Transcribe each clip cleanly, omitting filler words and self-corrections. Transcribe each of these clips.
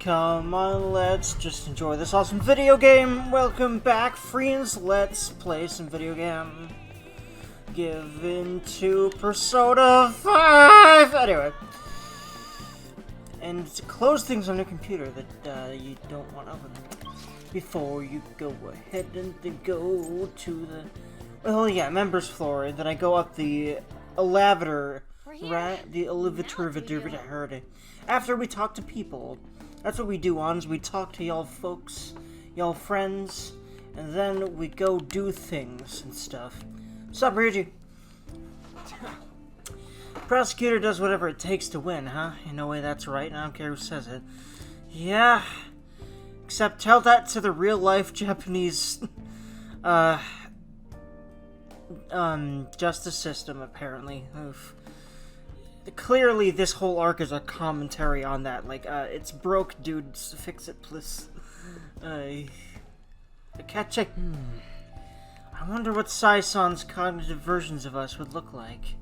Come on, let's just enjoy this awesome video game. Welcome back, friends. Let's play some video game. Given to Persona 5. Anyway. And to close things on your computer that you don't want to open before you go ahead and then go to the... Well, yeah, members floor, and then I go up the elevator, right? The elevator, after we talk to people. That's what we do, on, is we talk to y'all folks, y'all friends, and then we go do things and stuff. What's up, Dergy? Prosecutor does whatever it takes to win, huh? In a way, that's right, and I don't care who says it. Yeah. Except tell that to the real-life Japanese, justice system, apparently. Oof. Clearly, this whole arc is a commentary on that. Like, it's broke, dude. Fix it, please. Catch it. I wonder what Sai-san's cognitive versions of us would look like.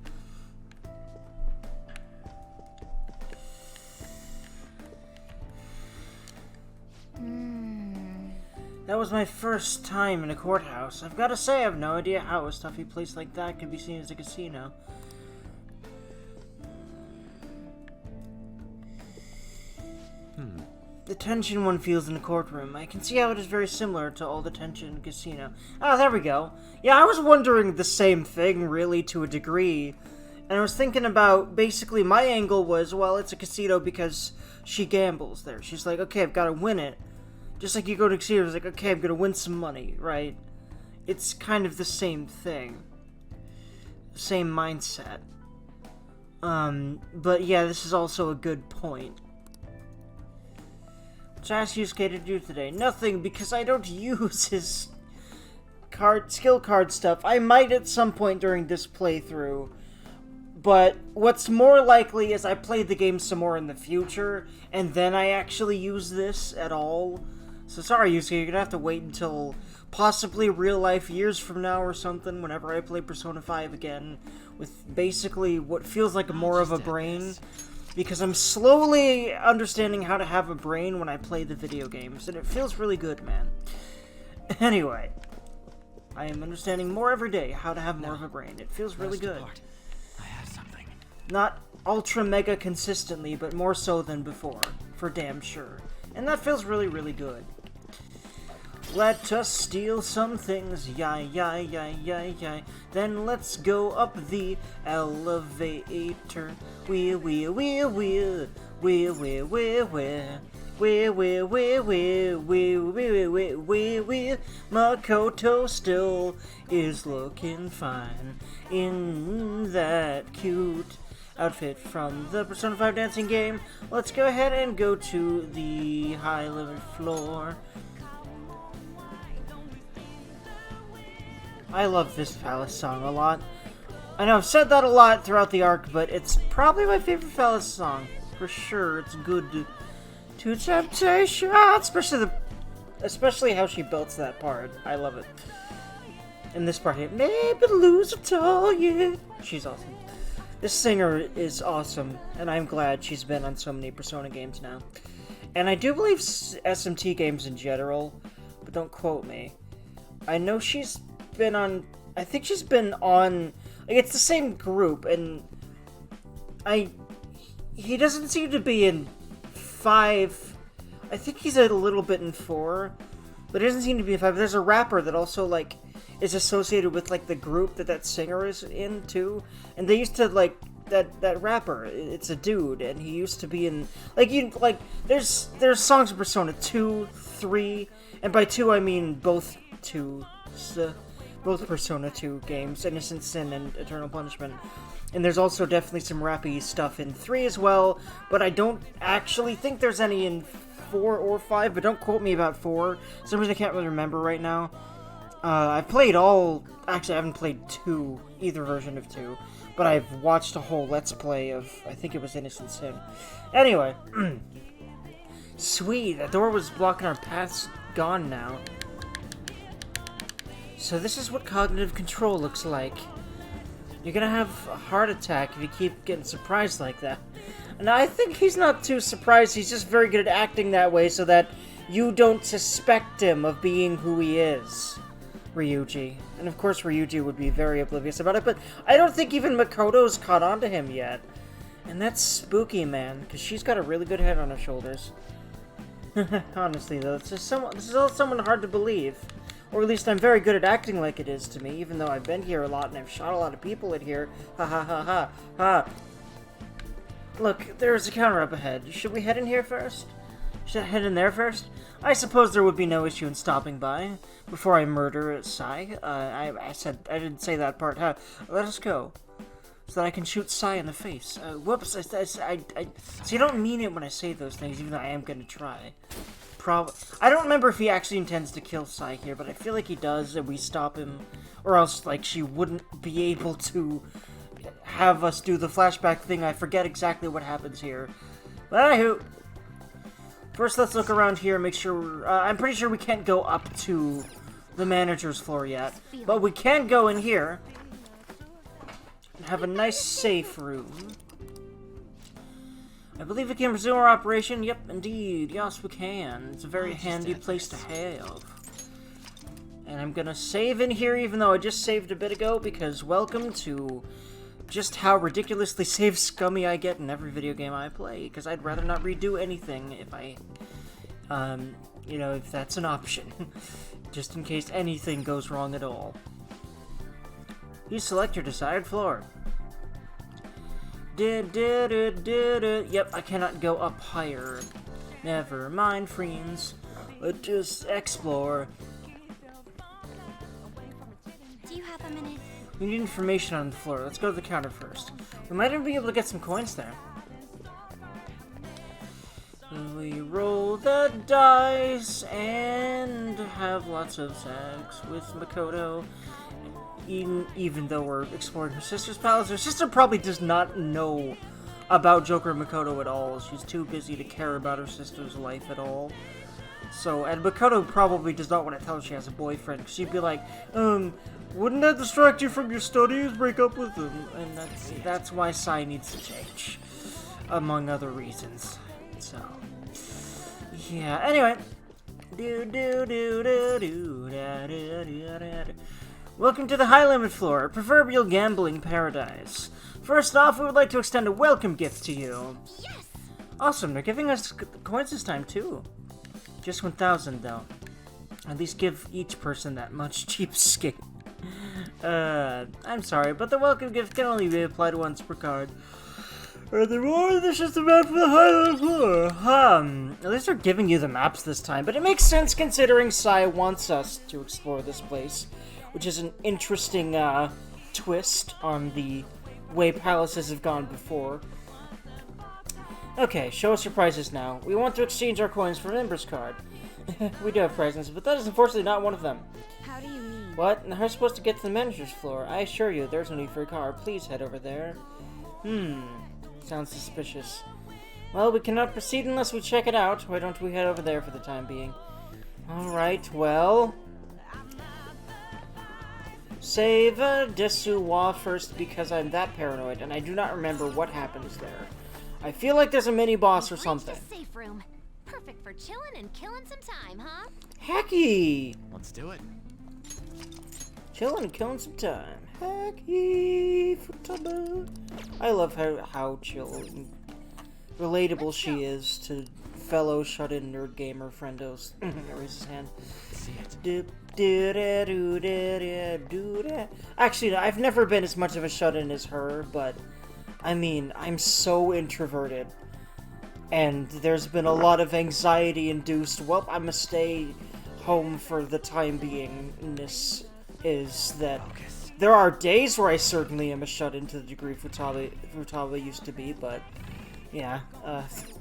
That was my first time in a courthouse. I've got to say, I have no idea how a stuffy place like that could be seen as a casino. The tension one feels in a courtroom. I can see how it is very similar to all the tension in a casino. Ah, there we go. Yeah, I was wondering the same thing, really, to a degree. And I was thinking about, basically, my angle was, well, it's a casino because she gambles there. She's like, okay, I've got to win it. Just like you go to a casino, it's like, okay, I'm going to win some money, right? It's kind of the same thing. Same mindset. But yeah, this is also a good point. What I asked Yusuke to do today? Nothing, because I don't use his skill card stuff. I might at some point during this playthrough, but what's more likely is I play the game some more in the future, and then I actually use this at all. So sorry, Yusuke, you're gonna have to wait until possibly real life years from now or something, whenever I play Persona 5 again, with basically what feels like more of a brain. Because I'm slowly understanding how to have a brain when I play the video games, and it feels really good, man. Anyway, I am understanding more every day how to have more of a brain. It feels really good. I have something. Not ultra mega consistently, but more so than before, for damn sure. And that feels really, really good. Let us steal some things, yay. Then let's go up the elevator. Makoto still is looking fine in that cute outfit from the Persona 5 dancing game. Let's go ahead and go to the high level floor. I love this Palace song a lot. I know I've said that a lot throughout the arc, but it's probably my favorite Palace song. For sure, it's good. To temptation! Especially how she belts that part. I love it. And this part here, maybe lose it all, yeah. She's awesome. This singer is awesome, and I'm glad she's been on so many Persona games now. And I do believe SMT games in general, but don't quote me. I know she's been on, I think she's been on, like, it's the same group, and he doesn't seem to be in 5, I think he's a little bit in 4, but he doesn't seem to be in 5. There's a rapper that also, like, is associated with, like, the group that singer is in, too, and they used to, like, that rapper, it's a dude, and he used to be in, like, there's songs in Persona 2, 3, and by 2 I mean both Persona 2 games, Innocent Sin and Eternal Punishment. And there's also definitely some rappy stuff in 3 as well, but I don't actually think there's any in 4 or 5, but don't quote me about 4. For some reason I can't really remember right now. I've played actually I haven't played 2, either version of 2, but I've watched a whole Let's Play of, I think it was Innocent Sin. Anyway, sweet, that door was blocking our paths, gone now. So this is what cognitive control looks like. You're gonna have a heart attack if you keep getting surprised like that. And I think he's not too surprised. He's just very good at acting that way so that you don't suspect him of being who he is. Ryuji. And of course Ryuji would be very oblivious about it, but I don't think even Makoto's caught on to him yet. And that's spooky, man, because she's got a really good head on her shoulders. Honestly, though, this is all someone hard to believe. Or at least I'm very good at acting like it is to me, even though I've been here a lot and I've shot a lot of people in here. Ha ha ha ha ha. Look, there's a counter up ahead. Should we head in here first? Should I head in there first? I suppose there would be no issue in stopping by before I murder Sai. I didn't say that part, huh? Let us go. So that I can shoot Sai in the face. Whoops, so you don't mean it when I say those things, even though I am gonna try. I don't remember if he actually intends to kill Sai here, but I feel like he does, and we stop him. Or else, like, she wouldn't be able to have us do the flashback thing. I forget exactly what happens here. But anywho, first let's look around here and make sure, I'm pretty sure we can't go up to the manager's floor yet. But we can go in here and have a nice safe room. I believe we can resume our operation. Yep, indeed. Yes, we can. It's a very handy place to have. And I'm gonna save in here, even though I just saved a bit ago, because welcome to just how ridiculously save scummy I get in every video game I play, because I'd rather not redo anything if I, you know, if that's an option. Just in case anything goes wrong at all. You select your desired floor. Yep, I cannot go up higher. Never mind, friends. Let's just explore. Do you have a minute? We need information on the floor. Let's go to the counter first. We might even be able to get some coins there. We roll the dice and have lots of sex with Makoto. Even though we're exploring her sister's palace, her sister probably does not know about Joker and Makoto at all. She's too busy to care about her sister's life at all. So, and Makoto probably does not want to tell her she has a boyfriend, because she'd be like, wouldn't that distract you from your studies? Break up with him. And that's why Sai needs to change, among other reasons. So, yeah, anyway. Welcome to the High Limit Floor, a proverbial gambling paradise. First off, we would like to extend a welcome gift to you. Yes! Awesome, they're giving us coins this time, too. Just 1,000, though. At least give each person that much cheapskate. I'm sorry, but the welcome gift can only be applied once per card. Furthermore, this is the map for the High Limit Floor. At least they're giving you the maps this time, but it makes sense considering Sai wants us to explore this place, which is an interesting twist on the way palaces have gone before. Okay, show us your prizes now. We want to exchange our coins for a member's card. We do have prizes, but that is unfortunately not one of them. How do you mean? What? And how are you supposed to get to the manager's floor? I assure you, there's no need for a card. Please head over there. Sounds suspicious. Well, we cannot proceed unless we check it out. Why don't we head over there for the time being? Alright, well... Save Desuwa first because I'm that paranoid and I do not remember what happens there. I feel like there's a mini-boss or something. Safe room. Perfect for chilling and killing some time, huh? Hecky! Let's do it. Chilling and killing some time. Hecky! Futaba. I love how chill and relatable she is to fellow shut-in nerd gamer friendos. Raise his hand. See it. Actually, no, I've never been as much of a shut-in as her, but I mean, I'm so introverted. And there's been a lot of anxiety-induced, well, I'm gonna stay home for the time being-ness is that there are days where I certainly am a shut-in to the degree Futaba used to be, but yeah,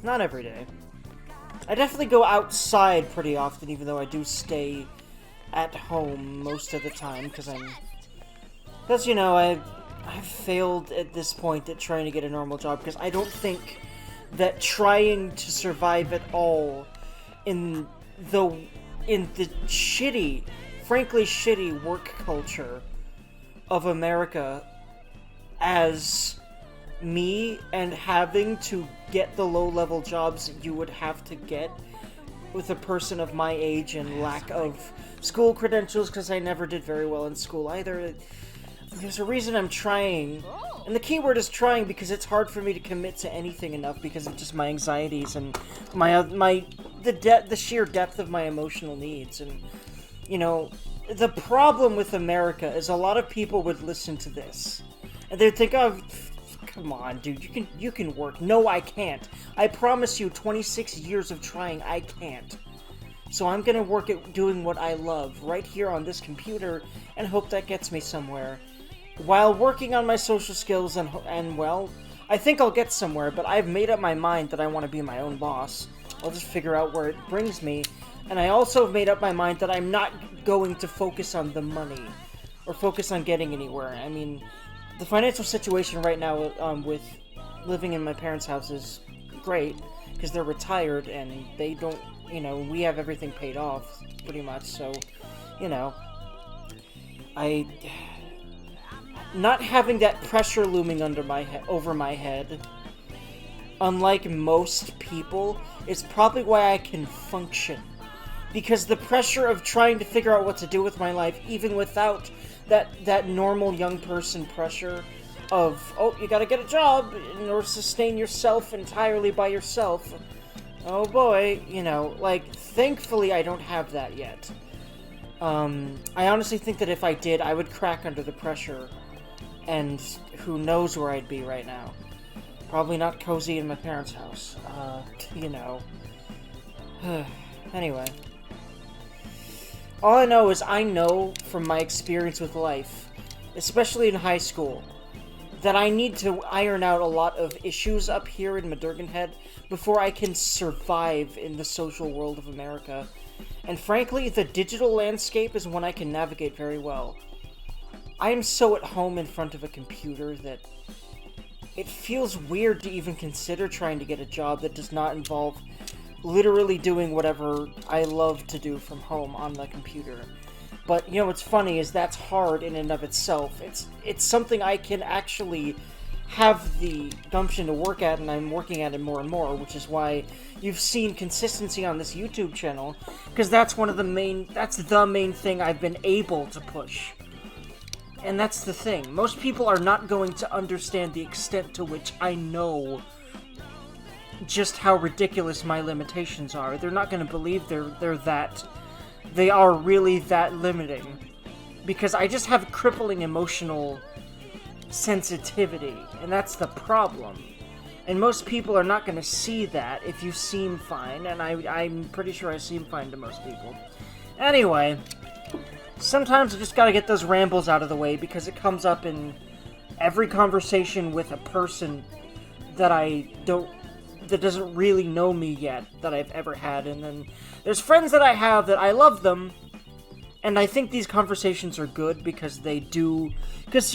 not every day. I definitely go outside pretty often, even though I do stay at home most of the time, because you know, I've failed at this point at trying to get a normal job, because I don't think that trying to survive at all in the shitty, frankly shitty work culture of America as me and having to get the low-level jobs you would have to get with a person of my age and lack of school credentials, because I never did very well in school either. There's a reason I'm trying, and the key word is trying, because it's hard for me to commit to anything enough because of just my anxieties and the sheer depth of my emotional needs. And you know, the problem with America is a lot of people would listen to this and they'd think, "Oh, come on, dude, you can work." No, I can't. I promise you, 26 years of trying, I can't. So I'm gonna work at doing what I love right here on this computer and hope that gets me somewhere, while working on my social skills and well, I think I'll get somewhere, but I've made up my mind that I want to be my own boss. I'll just figure out where it brings me, and I also have made up my mind that I'm not going to focus on the money, or focus on getting anywhere. I mean, the financial situation right now with living in my parents' house is great, because they're retired and they don't, you know, we have everything paid off, pretty much, so, you know, not having that pressure looming over my head, unlike most people, is probably why I can function. Because the pressure of trying to figure out what to do with my life, even without that normal young person pressure of, oh, you gotta get a job in order to sustain yourself entirely by yourself. Oh boy, you know, like, thankfully I don't have that yet. I honestly think that if I did, I would crack under the pressure, and who knows where I'd be right now. Probably not cozy in my parents' house. You know. Anyway. All I know is I know from my experience with life, especially in high school, that I need to iron out a lot of issues up here in Madurganhead before I can survive in the social world of America. And frankly, the digital landscape is one I can navigate very well. I am so at home in front of a computer that it feels weird to even consider trying to get a job that does not involve literally doing whatever I love to do from home on the computer. But, you know, what's funny is that's hard in and of itself. It's something I can actually have the gumption to work at, and I'm working at it more and more, which is why you've seen consistency on this YouTube channel, because that's the main thing I've been able to push. And that's the thing. Most people are not going to understand the extent to which I know just how ridiculous my limitations are. They're not going to believe they are really that limiting. Because I just have crippling emotional sensitivity, and that's the problem. And most people are not going to see that if you seem fine, and I'm pretty sure I seem fine to most people. Anyway, sometimes I just gotta get those rambles out of the way, because it comes up in every conversation with a person that that doesn't really know me yet, that I've ever had. And then there's friends that I have that I love them, and I think these conversations are good because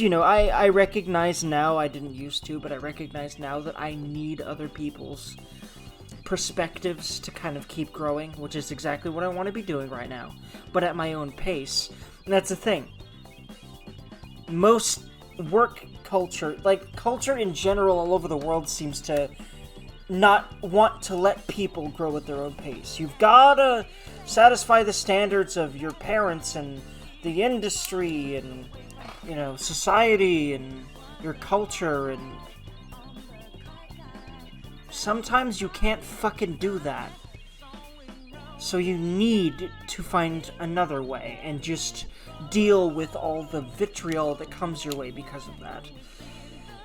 you know, I recognize now, I didn't used to, but I recognize now that I need other people's perspectives to kind of keep growing, which is exactly what I want to be doing right now, but at my own pace. And that's the thing. Most work culture, like culture in general all over the world, seems to not want to let people grow at their own pace. You've gotta satisfy the standards of your parents and the industry and, you know, society and your culture, and sometimes you can't fucking do that. So you need to find another way and just deal with all the vitriol that comes your way because of that.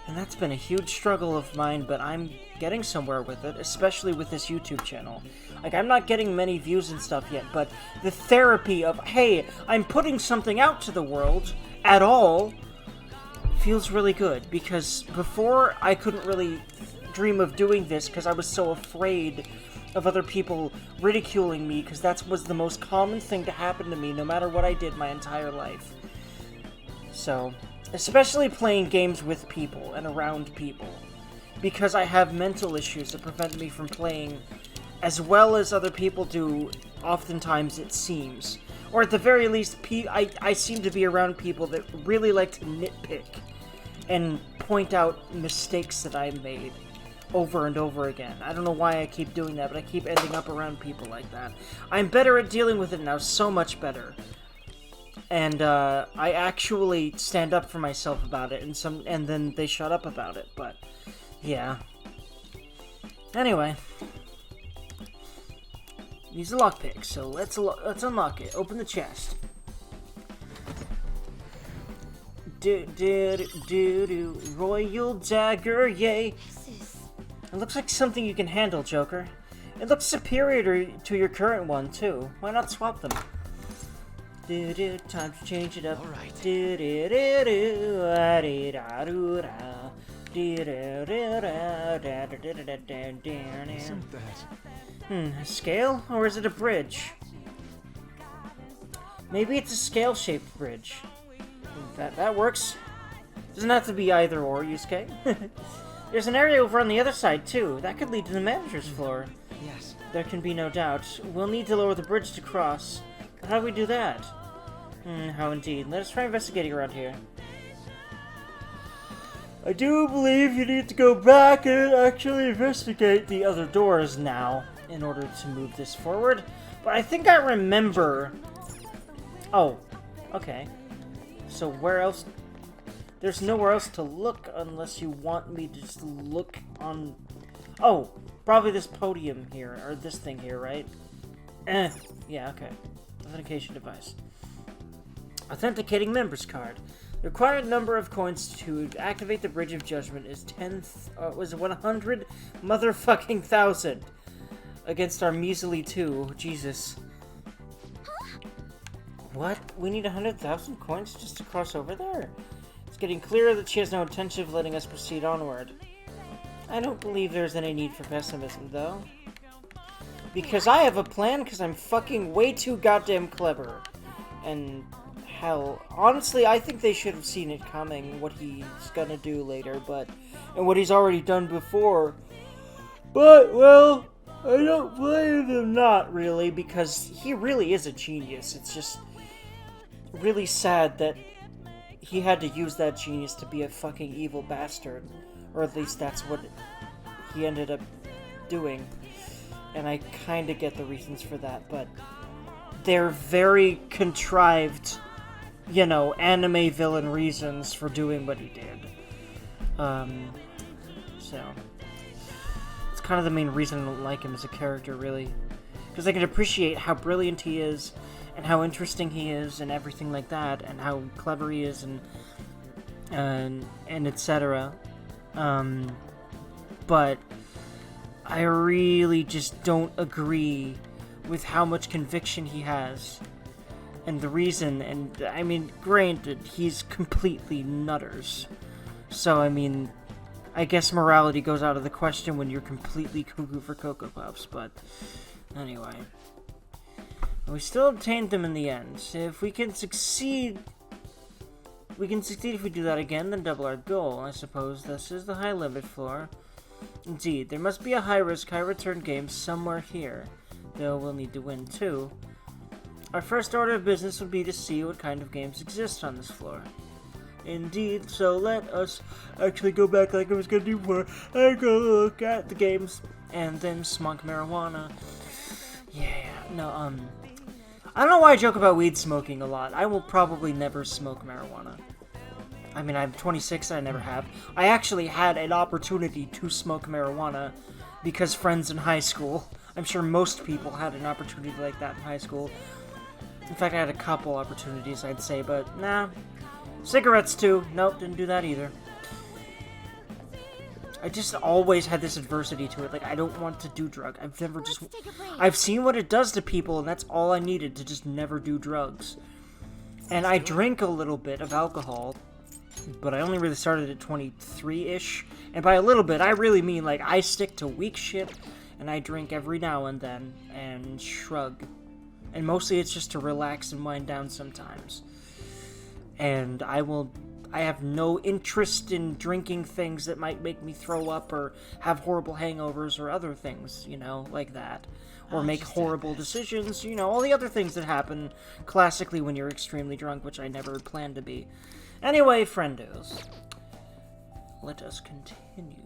And that's been a huge struggle of mine, but I'm getting somewhere with it, especially with this YouTube channel. Like, I'm not getting many views and stuff yet, but the therapy of, hey, I'm putting something out to the world at all, feels really good. Because before, I couldn't really dream of doing this because I was so afraid of other people ridiculing me, because that was the most common thing to happen to me no matter what I did my entire life. So, especially playing games with people and around people, because I have mental issues that prevent me from playing as well as other people do, oftentimes it seems. Or at the very least, I seem to be around people that really like to nitpick and point out mistakes that I made over and over again. I don't know why I keep doing that, but I keep ending up around people like that. I'm better at dealing with it now, so much better. And I actually stand up for myself about it, and then they shut up about it. But yeah. Anyway, needs a lockpick, so let's unlock it. Open the chest. Royal dagger, yay! It looks like something you can handle, Joker. It looks superior to your current one too. Why not swap them? Time to change it up. All right. Isn't that? A scale? Or is it a bridge? Maybe it's a scale-shaped bridge. That works. Doesn't have to be either or, Yusuke. There's an area over on the other side, too. That could lead to the manager's floor. Yes. There can be no doubt. We'll need to lower the bridge to cross. But how do we do that? How indeed. Let us try investigating around here. I do believe you need to go back and actually investigate the other doors now in order to move this forward. But I think I remember... Oh, okay. So where else? There's nowhere else to look unless you want me to just look on... Oh, probably this podium here, or this thing here, right? Yeah, okay. Authentication device. Authenticating member's card. The required number of coins to activate the Bridge of Judgment is 100 motherfucking thousand. Against our measly 2. Jesus. What? We need 100,000 coins just to cross over there? It's getting clearer that she has no intention of letting us proceed onward. I don't believe there's any need for pessimism, though. Because I have a plan, because I'm fucking way too goddamn clever. And, hell, honestly, I think they should have seen it coming, what he's gonna do later, and what he's already done before. But, well, I don't blame them not, really, because he really is a genius. It's just really sad that he had to use that genius to be a fucking evil bastard. Or at least that's what he ended up doing. And I kinda get the reasons for that, but they're very contrived, you know, anime villain reasons for doing what he did. So it's kind of the main reason I don't like him as a character, really. Because I can appreciate how brilliant he is, and how interesting he is, and everything like that, and how clever he is, and etc. But I really just don't agree with how much conviction he has. And the reason, and I mean, granted, he's completely nutters. So, I mean, I guess morality goes out of the question when you're completely cuckoo for Cocoa Puffs, but anyway. We still obtained them in the end. If we can succeed... We can succeed if we do that again, then double our goal. I suppose this is the high limit floor. Indeed, there must be a high-risk, high-return game somewhere here. Though we'll need to win, too. Our first order of business would be to see what kind of games exist on this floor. Indeed, so let us actually go back like I was gonna do before and go look at the games. And then smoke marijuana. Yeah, no, I don't know why I joke about weed smoking a lot. I will probably never smoke marijuana. I mean, I'm 26 and I never have. I actually had an opportunity to smoke marijuana because friends in high school. I'm sure most people had an opportunity like that in high school. In fact, I had a couple opportunities, I'd say, but nah. Cigarettes, too. Nope, didn't do that either. I just always had this adversity to it. Like, I don't want to do drugs. I've never just... I've seen what it does to people, and that's all I needed to just never do drugs. And I drink a little bit of alcohol, but I only really started at 23-ish. And by a little bit, I really mean, like, I stick to weak shit, and I drink every now and then, and shrug. And mostly it's just to relax and wind down sometimes. And I have no interest in drinking things that might make me throw up or have horrible hangovers or other things, you know, like that. Or make horrible decisions, you know, all the other things that happen classically when you're extremely drunk, which I never planned to be. Anyway, friendos. let us continue.